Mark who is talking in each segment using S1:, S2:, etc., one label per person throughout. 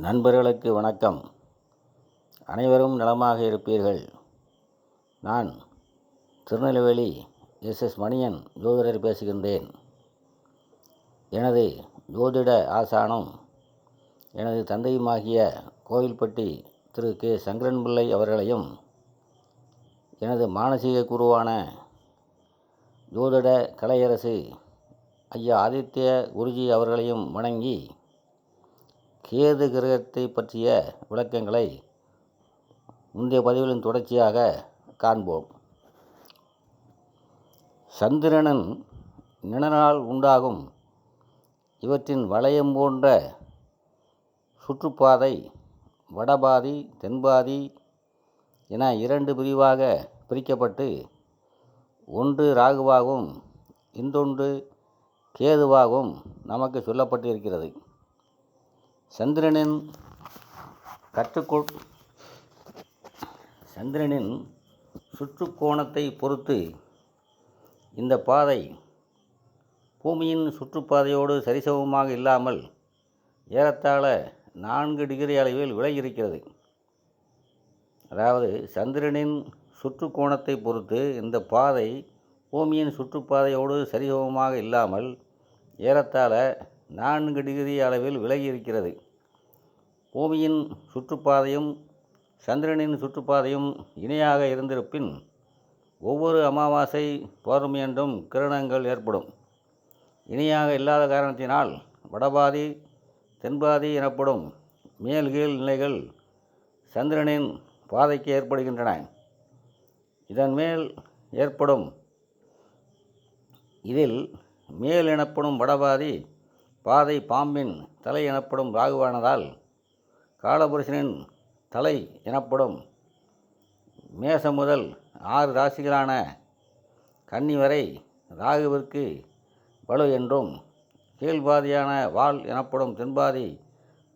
S1: நண்பர்களுக்கு வணக்கம். அனைவரும் நலமாக இருப்பீர்கள். நான் திருநெல்வேலி எஸ் மணியன் ஜோதிடர் பேசுகின்றேன். எனது ஜோதிட ஆசானும் எனது தந்தையுமாகிய கோவில்பட்டி திரு கே சங்கரன் பிள்ளை அவர்களையும் எனது மானசீக குருவான ஜோதிட கலையரசு ஐயா ஆதித்ய குருஜி அவர்களையும் வணங்கி கேது கிரகத்தை பற்றிய விளக்கங்களை முந்தைய பதிவுகளின் தொடர்ச்சியாக காண்போம். சந்திரனின் நிழலால் உண்டாகும் இவற்றின் வளையம் போன்ற சுற்றுப்பாதை வடபாதி தென்பாதி என இரண்டு பிரிவாக பிரிக்கப்பட்டு ஒன்று ராகுவாகவும் இன்னொன்று கேதுவாகவும் நமக்கு சொல்லப்பட்டிருக்கிறது. சந்திரனின் சுற்றுக்கோணத்தை பொறுத்து இந்த பாதை பூமியின் சுற்றுப்பாதையோடு சரிசமமாக இல்லாமல் ஏறத்தாழ 4 டிகிரி அளவில் விலகியிருக்கிறது. அதாவது சந்திரனின் சுற்றுக்கோணத்தை பொறுத்து இந்த பாதை பூமியின் சுற்றுப்பாதையோடு சரிசமமாக இல்லாமல் ஏறத்தாழ 4 டிகிரி அளவில் விலகியிருக்கிறது. பூமியின் சுற்றுப்பாதையும் சந்திரனின் சுற்றுப்பாதையும் இணையாக இருந்திருப்பின் ஒவ்வொரு அமாவாசை பௌர்ணமி என்றும் கிரணங்கள் ஏற்படும். இணையாக இல்லாத காரணத்தினால் வடபாதி தென்பாதி எனப்படும் மேல் கீழ் நிலைகள் சந்திரனின் பாதைக்கு ஏற்படுகின்றன. இதன் மேல் ஏற்படும் இதில் மேல் எனப்படும் வடபாதி பாதை பாம்பின் தலை எனப்படும் ராகுவானதால் காலபுருஷனின் தலை எனப்படும் மேசம் முதல் 6 ராசிகளான கன்னி வரை ராகுவிற்கு வலு என்றும், கீழ்பாதியான வால் எனப்படும் தென்பாதி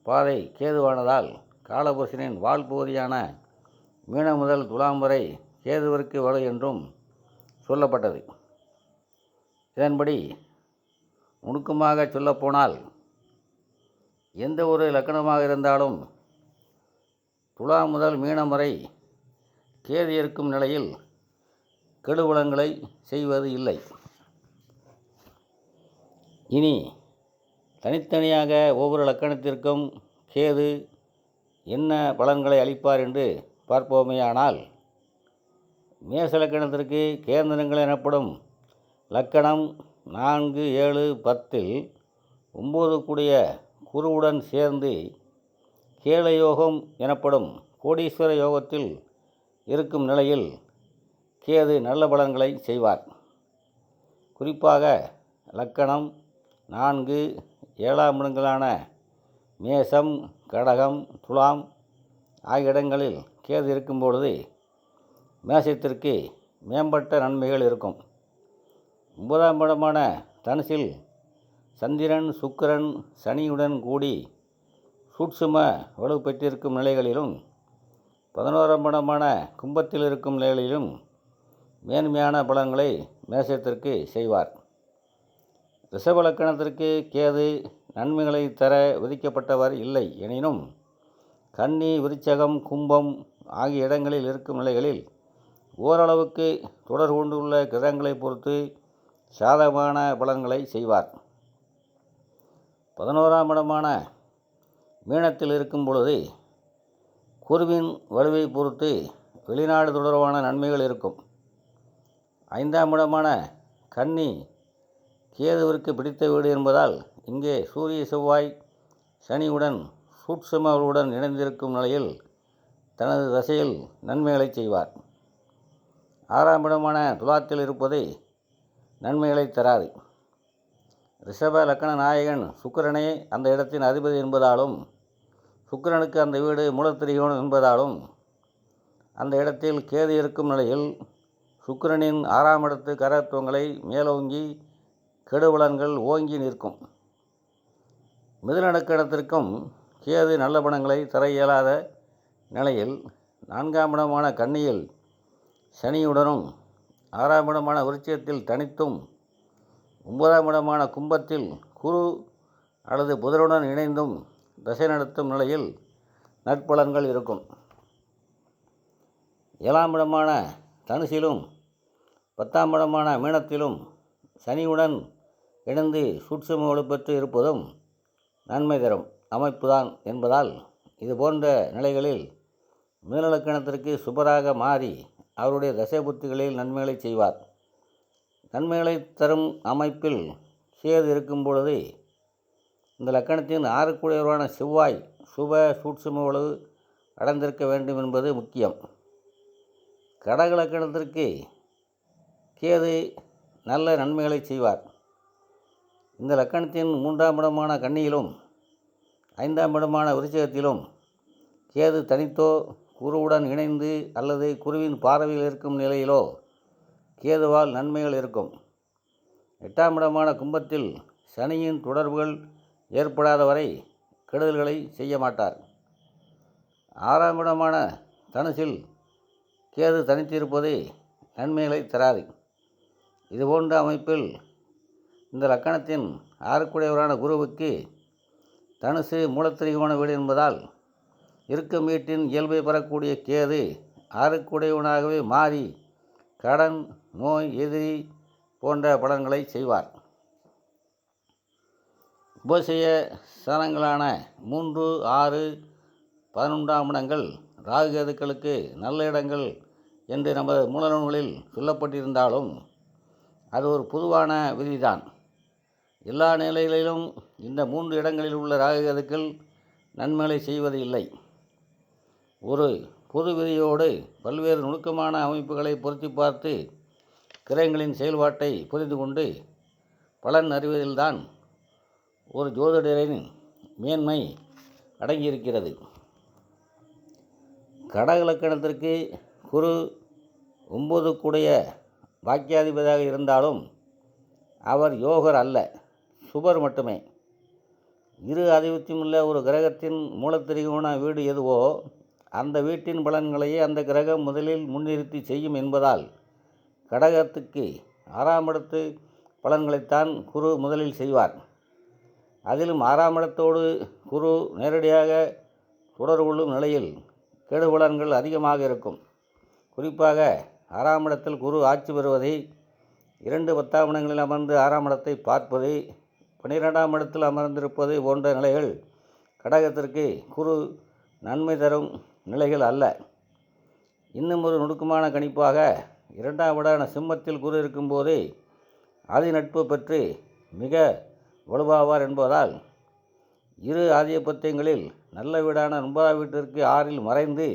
S1: பாதை கேதுவானதால் காலபுருஷனின் வால் பகுதியான மீனம் முதல் துலாம் வரை கேதுவிற்கு வலு என்றும் சொல்லப்பட்டது. இதன்படி நுணுக்கமாக சொல்லப்போனால் எந்த ஒரு லக்கணமாக இருந்தாலும் துலாம் முதல் மீனம் வரை கேது இருக்கும் நிலையில் கெடுபலன்களை செய்வது இல்லை. இனி தனித்தனியாக ஒவ்வொரு லக்கணத்திற்கும் கேது என்ன பலன்களை அளிப்பார் என்று பார்ப்போமேயானால், மேச லக்கணத்திற்கு கேந்திரங்கள் எனப்படும் லக்கணம் 4, 7, 10 9 கூடிய குருவுடன் சேர்ந்து கேளயோகம் எனப்படும் கோடீஸ்வர யோகத்தில் இருக்கும் நிலையில் கேது நல்ல பலன்களை செய்வார். குறிப்பாக லக்கணம் 4, 7ஆம் இடங்களான மேசம், கடகம், துலாம் ஆகிய இடங்களில் கேது இருக்கும் பொழுது மேசத்திற்கு மேம்பட்ட நன்மைகள் இருக்கும். 9ஆம் இடமான தனுசில் சந்திரன், சுக்கிரன், சனியுடன் கூடி சூட்சும வலு பெற்றிருக்கும் நிலைகளிலும் 11ஆம் இடமான கும்பத்தில் இருக்கும் நிலைகளிலும் மேன்மையான பலன்களை மேசத்திற்கு செய்வார். ரிஷப லக்கணத்திற்கு கேது நன்மைகளை தர விதிக்கப்பட்டவர் இல்லை. எனினும் கன்னி, விருச்சகம், கும்பம் ஆகிய இடங்களில் இருக்கும் நிலைகளில் ஓரளவுக்கு தொடர் கொண்டுள்ள கிரகங்களை பொறுத்து சாதகமான பலன்களை செய்வார். 11ஆம் இடமான மீனத்தில் இருக்கும் பொழுது குருவின் வலுவை பொறுத்து வெளிநாடு தொடர்பான நன்மைகள் இருக்கும். 5ஆம் இடமான கன்னி கேதுவிற்கு பிடித்த வீடு என்பதால் இங்கே சூரிய, செவ்வாய், சனியுடன் சூட்சுமர்களுடன் இணைந்திருக்கும் நிலையில் தனது தசையில் நன்மைகளை செய்வார். 6ஆம் இடமான துலாத்தில் இருப்பது நன்மைகளை தராது. ரிஷப லக்கண நாயகன் சுக்கிரனே அந்த இடத்தின் அதிபதி என்பதாலும், சுக்கிரனுக்கு அந்த வீடு மூலத்திரிகோணம் என்பதாலும் அந்த இடத்தில் கேது இருக்கும் நிலையில் சுக்கிரனின் 6ஆம் இடத்து கரத்துவங்களை மேலோங்கி கெடுபலன்கள் ஓங்கி நிற்கும். மிதுன லக்கணத்திற்கும் கேது நல்ல பலன்களை தர இயலாத நிலையில் 4ஆம் இடமான கன்னியில் சனியுடனும் 6ஆம் இடமான விருச்சிகத்தில் தனித்தும் 9ஆம் இடமான கும்பத்தில் குரு அல்லது புதனுடன் இணைந்தும் தசை நடத்தும் நிலையில் நற்பலன்கள் இருக்கும். 7ஆம் இடமான தனுசிலும் 10ஆம் இடமான மீனத்திலும் சனியுடன் இணைந்து சூட்சும வலுப்பெற்று இருப்பதும் நன்மை தரும் அமைப்புதான் என்பதால் இது போன்ற நிலைகளில் மீனலக்கணத்திற்கு சுபராக மாறி அவருடைய தசை புத்திகளில் நன்மைகளை செய்வார். நன்மைகளை தரும் அமைப்பில் கேது இருக்கும் பொழுது இந்த லக்கணத்தின் 6க்குடையவரான செவ்வாய் சுப சூட்சும வலு அடைந்திருக்க வேண்டும் என்பது முக்கியம். கடக லக்கணத்திற்கு கேது நல்ல நன்மைகளை செய்வார். இந்த லக்கணத்தின் 3ஆம் இடமான கன்னியிலும் 5ஆம் இடமான விருச்சிகத்திலும் கேது தனித்தோ குருவுடன் இணைந்து அல்லது குருவின் பார்வையில் இருக்கும் நிலையிலோ கேதுவால் நன்மைகள் இருக்கும். 8ஆம் இடமான கும்பத்தில் சனியின் தொடர்புகள் ஏற்படாத வரை கெடுதல்களை செய்ய மாட்டார். 6ஆம் இடமான தனுசில் கேது தனித்திருப்பது நன்மைகளை தராது. இதுபோன்ற அமைப்பில் இந்த லக்கணத்தின் 6க்குடையவரான குருவுக்கு தனுசு மூலத்திரிகோண வீடு என்பதால் இருக்கும் வீட்டின் இயல்பை பெறக்கூடிய கேது 6க்குடையவனாகவே மாறி கடன், நோய், எதிரி போன்ற பலன்களை செய்வார். உபசய ஸ்தானங்களான 3, 6, 11ஆம் இடங்கள் ராகு கேதுக்களுக்கு நல்ல இடங்கள் என்று நமது மூலநூல்களில் சொல்லப்பட்டிருந்தாலும் அது ஒரு பொதுவான விதிதான். எல்லா நிலைகளிலும் இந்த 3 இடங்களில் உள்ள ராகு கேதுக்கள் நன்மைகளை செய்வது இல்லை. ஒரு பொது விதியோடு பல்வேறு நுணுக்கமான அமைப்புகளை பொருத்தி பார்த்து கிரகங்களின் செயல்பாட்டை புரிந்து கொண்டு பலன் அறிவதில்தான் ஒரு ஜோதிடரின் மேன்மை அடங்கியிருக்கிறது. கடக லக்கணத்திற்கு குரு 9க்குடைய பாக்கியாதிபதியாக இருந்தாலும் அவர் யோகர் அல்ல, சுபர் மட்டுமே. இரு ஆதிபத்தியமுள்ள ஒரு கிரகத்தின் மூலத்திரிகோண வீடு எதுவோ அந்த வீட்டின் பலன்களையே அந்த கிரகம் முதலில் முன்னிறுத்தி செய்யும் என்பதால் கடகத்துக்கு 6ஆம் இடத்து பலன்களைத்தான் குரு முதலில் செய்வார். அதிலும் 6ஆம் இடத்தோடு குரு நேரடியாக தொடர்பு கொள்ளும் நிலையில் கெடுபலன்கள் அதிகமாக இருக்கும். குறிப்பாக 6ஆம் இடத்தில் குரு ஆட்சி பெறுவதை, 2, 10ஆம் இடங்களில் அமர்ந்து 6ஆம் இடத்தை பார்ப்பது, 12ஆம் இடத்தில் அமர்ந்திருப்பது போன்ற நிலைகள் கடகத்திற்கு குரு நன்மை தரும் நிலைகள் அல்ல. இன்னும் ஒரு நுணுக்கமான கணிப்பாக 2ஆம் வீடான சிம்மத்தில் குரு இருக்கும்போது ஆதி நட்பு பெற்று மிக வலுவாவார் என்பதால் இரு ஆதிபத்தியங்களில் நல்ல வீடான 9ஆம் வீட்டிற்கு 6இல் மறைந்து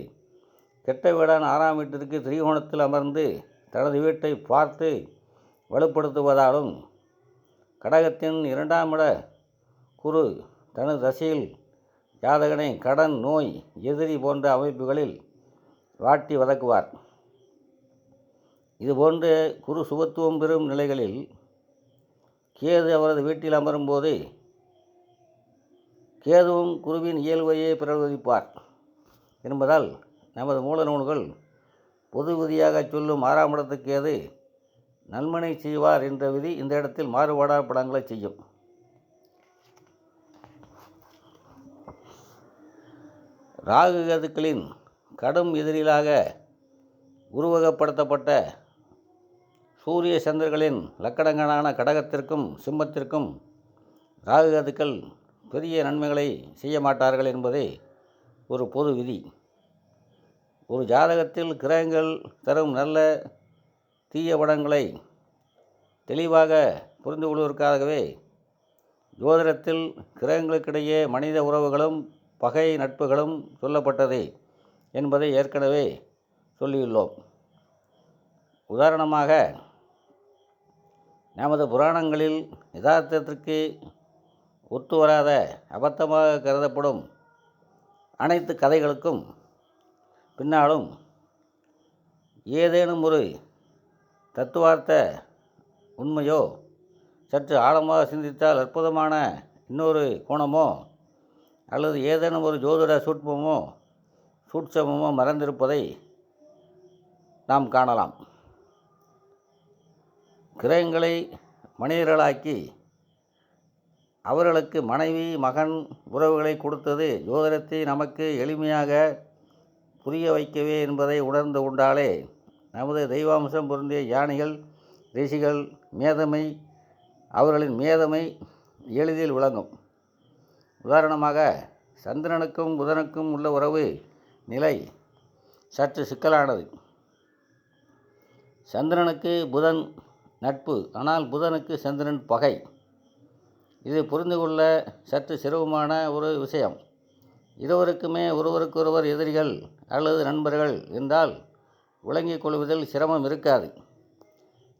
S1: கெட்ட வீடான 6ஆம் வீட்டிற்கு திரிகோணத்தில் அமர்ந்து தனது வீட்டை பார்த்து வலுப்படுத்துவதாலும் கடகத்தின் 2ஆம் இட குரு தனது தசையில் ஜாதகனை கடன், நோய், எதிரி போன்ற அமைப்புகளில் வாட்டி வதக்குவார். இதுபோன்ற குரு சுபத்துவம் பெறும் நிலைகளில் கேது அவரது வீட்டில் அமரும்போது கேதுவும் குருவின் இயல்பையே பிரதிபலிப்பார் என்பதால் நமது மூல நூல்கள் பொது விதியாக சொல்லும் 6ஆம் இடத்துக்கு கேது நன்மனை செய்வார் என்ற விதி இந்த இடத்தில் மாறுபாடான பலன்களை செய்யும். ராகு கேதுக்களின் கடும் எதிரிகளாக உருவகப்படுத்தப்பட்ட சூரிய சந்திரர்களின் லக்கணங்களான கடகத்திற்கும் சிம்மத்திற்கும் ராகு கேதுக்கள் பெரிய நன்மைகளை செய்ய மாட்டார்கள் என்பதே ஒரு பொது விதி. ஒரு ஜாதகத்தில் கிரகங்கள் தரும் நல்ல தீய பலன்களை தெளிவாக புரிந்து கொள்வதற்காகவே ஜோதிடத்தில் கிரகங்களுக்கிடையே மனித உறவுகளும் பகை நட்புகளும் சொல்லப்பட்டது என்பதை ஏற்கனவே சொல்லியுள்ளோம். உதாரணமாக நமது புராணங்களில் யதார்த்தத்திற்கு ஒத்துவராத அபத்தமாக கருதப்படும் அனைத்து கதைகளுக்கும் பின்னாலும் ஏதேனும் ஒரு தத்துவார்த்த உண்மையோ, சற்று ஆழமாக சிந்தித்தால் அற்புதமான இன்னொரு கோணமோ, அல்லது ஏதேனும் ஒரு ஜோதிட சூட்சமமோ மறைந்திருப்பதை நாம் காணலாம். கிரகங்களை மனிதர்களாக்கி அவர்களுக்கு மனைவி மகன் உறவுகளை கொடுத்தது ஜோதிடத்தை நமக்கு எளிமையாக புரிய வைக்கவே என்பதை உணர்ந்து கொண்டாலே நமது தெய்வாம்சம் பொருந்திய ஞானிகள் ரிஷிகள் மேதமை அவர்களின் மேதமை எளிதில் விளங்கும். உதாரணமாக சந்திரனுக்கும் புதனுக்கும் உள்ள உறவு நிலை சற்று சிக்கலானது. சந்திரனுக்கு புதன் நட்பு, ஆனால் புதனுக்கு சந்திரன் பகை. இது புரிந்து கொள்ள சற்று சிரமமான ஒரு விஷயம். இருவருக்குமே ஒருவருக்கொருவர் எதிரிகள் அல்லது நண்பர்கள் என்றால் விளங்கிக் கொள்வதில் சிரமம் இருக்காது.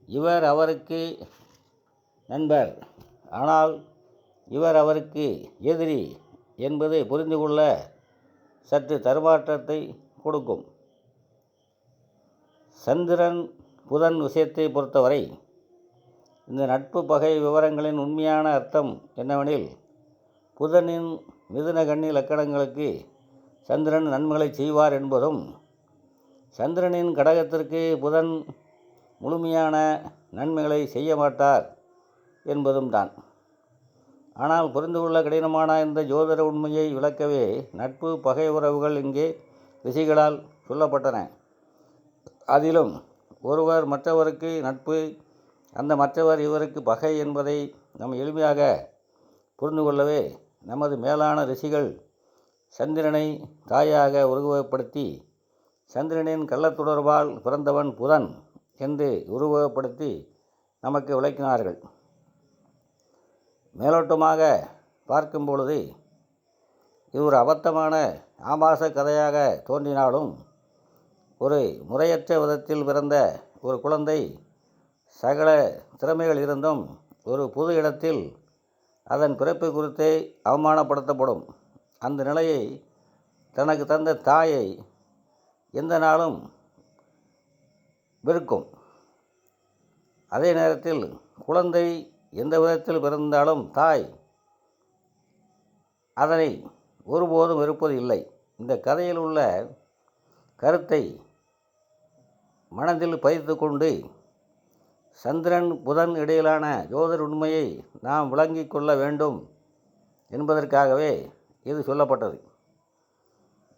S1: இவர் அவருக்கு நண்பர், ஆனால் இவர் அவருக்கு எதிரி என்பது புரிந்து கொள்ள சற்று தருமாற்றத்தை கொடுக்கும். சந்திரன் புதன் விஷயத்தை பொறுத்தவரை இந்த நட்பு பகை விவரங்களின் உண்மையான அர்த்தம் என்னவெனில், புதனின் மிதுன கன்னி லக்கணங்களுக்கு சந்திரன் நன்மைகளை செய்வார் என்பதும், சந்திரனின் கடகத்திற்கு புதன் முழுமையான நன்மைகளை செய்ய மாட்டார் என்பதும் தான். ஆனால் புரிந்து கொள்ள கடினமான இந்த ஜோதிட உண்மையை விளக்கவே நட்பு பகை உறவுகள் இங்கே ரிஷிகளால் சொல்லப்பட்டன. அதிலும் ஒருவர் மற்றவருக்கு நட்பு, அந்த மற்றவர் இவருக்கு பகை என்பதை நாம் எளிமையாக புரிந்து கொள்ளவே நமது மேலான ரிஷிகள் சந்திரனை தாயாக உருவகப்படுத்தி சந்திரனின் கள்ளத்தொடர்பால் பிறந்தவன் புதன் என்று உருவகப்படுத்தி நமக்கு விளக்கினார்கள். மேலோட்டமாக பார்க்கும் பொழுது இது ஒரு அபத்தமான ஆபாச கதையாக தோன்றினாலும், ஒரு முறையற்ற விதத்தில் பிறந்த ஒரு குழந்தை சகல திறமைகள் இருந்தும் ஒரு புது இடத்தில் அதன் பிறப்பு குறித்து அவமானப்படுத்தப்படும். அந்த நிலையை தனக்கு தந்த தாயை எந்த நாளும் வெறுக்கும். அதே நேரத்தில் குழந்தை எந்த விதத்தில் பிறந்தாலும் தாய் அதனை ஒருபோதும் வெறுப்பது இல்லை. இந்த கதையில் உள்ள கருத்தை மனதில் பதித்து கொண்டு சந்திரன் புதன் இடையிலான ஜோதிட உண்மையை நாம் விளங்கிக் கொள்ள வேண்டும் என்பதற்காகவே இது சொல்லப்பட்டது.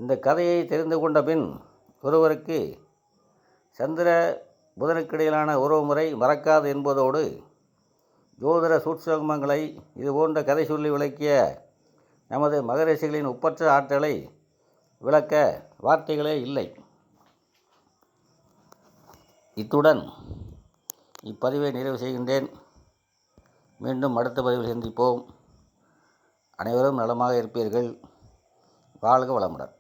S1: இந்த கதையை தெரிந்து கொண்ட பின் ஒருவருக்கு சந்திர புதனுக்கிடையிலான உறவுமுறை மறக்காது என்பதோடு ஜோதிட சூட்சுமங்களை இதுபோன்ற கதை சொல்லி விளக்கிய நமது மகரிஷிகளின் ஒப்பற்ற ஆற்றலை விளக்க வார்த்தைகளே இல்லை. இத்துடன் இப்பதிவை நிறைவு செய்கின்றேன். மீண்டும் அடுத்த பதிவில் சந்திப்போம். அனைவரும் நலமாக இருப்பீர்கள். வாழ்க வளமுடன்.